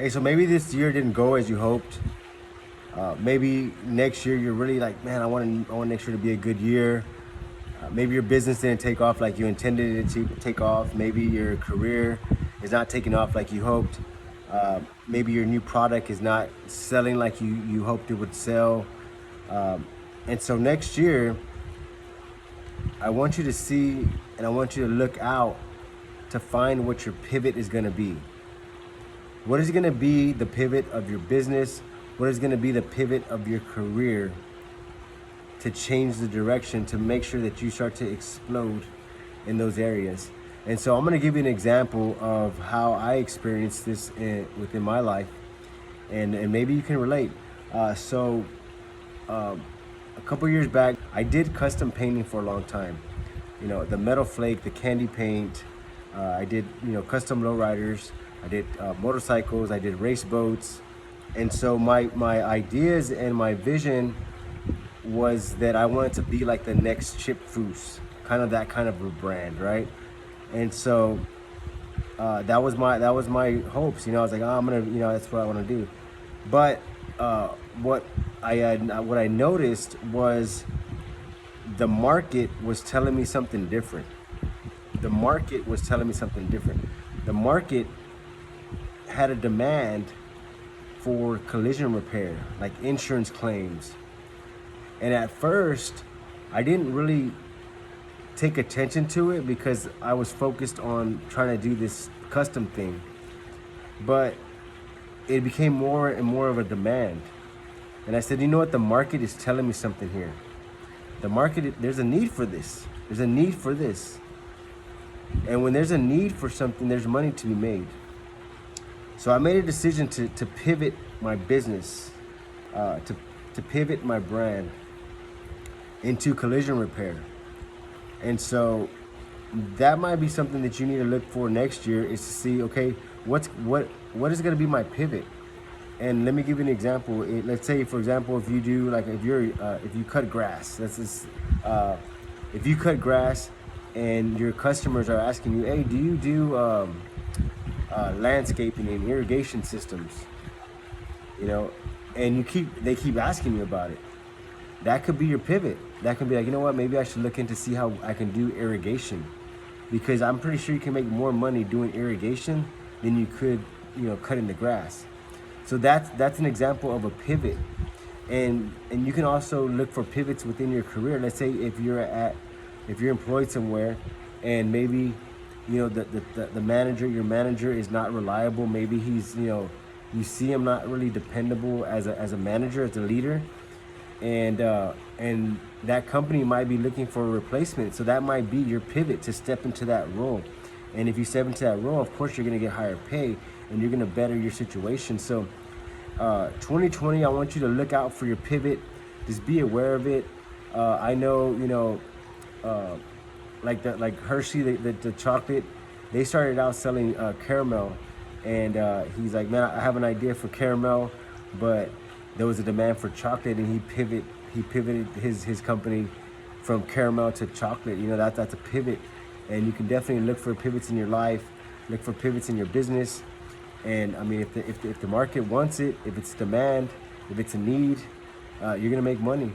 Hey, so maybe this year didn't go as you hoped. Maybe next year you're really like, man, I want next year to be a good year. Maybe your business didn't take off like you intended it to take off. Maybe your career is not taking off like you hoped. Maybe your new product is not selling like you hoped it would sell. And so next year, I want you to see and I want you to look out to find what your pivot is going to be. What is going to be the pivot of your business? What is going to be the pivot of your career to change the direction, to make sure that you start to explode in those areas? And so I'm going to give you an example of how I experienced this within my life, and maybe you can relate. A couple years back, I did custom painting for a long time. You know, the metal flake, the candy paint. I did, custom lowriders. I did motorcycles. I did race boats. And so my ideas and my vision was that I wanted to be like the next Chip Foose, kind of that kind of a brand, right? And so that was my hopes. I was like, oh, I'm gonna, that's what I want to do. But what I noticed was the market was telling me something different. The market was telling me something different. The market had a demand for collision repair, like insurance claims. And at first, I didn't really take attention to it because I was focused on trying to do this custom thing. But it became more and more of a demand. And I said, you know what? The market is telling me something here. The market, there's a need for this. There's a need for this. And when there's a need for something, there's money to be made. So I made a decision to pivot my business, to pivot my brand into collision repair. And so that might be something that you need to look for next year, is to see, okay, what is going to be my pivot? And let me give you an example. Let's say, for example, if you do if you cut grass, if you cut grass and your customers are asking you, hey, do you do landscaping and irrigation systems? And they keep asking you about it. That could be your pivot. That could be like, you know what, maybe I should look into see how I can do irrigation, because I'm pretty sure you can make more money doing irrigation than you could, cutting the grass. So that's an example of a pivot. And you can also look for pivots within your career. Let's say if you're employed somewhere, and maybe the manager, your manager is not reliable. Maybe he's you see him not really dependable as a manager, as a leader, and that company might be looking for a replacement. So that might be your pivot to step into that role. And if you step into that role, of course you're going to get higher pay and you're going to better your situation. So 2020, I want you to look out for your pivot. Just be aware of it. I know, like Hershey, the chocolate, they started out selling caramel, and he's like, man, I have an idea for caramel, but there was a demand for chocolate, and he pivoted his company from caramel to chocolate. That's a pivot. And you can definitely look for pivots in your life, look for pivots in your business. And I mean, if the market wants it, if it's demand, if it's a need, you're gonna make money.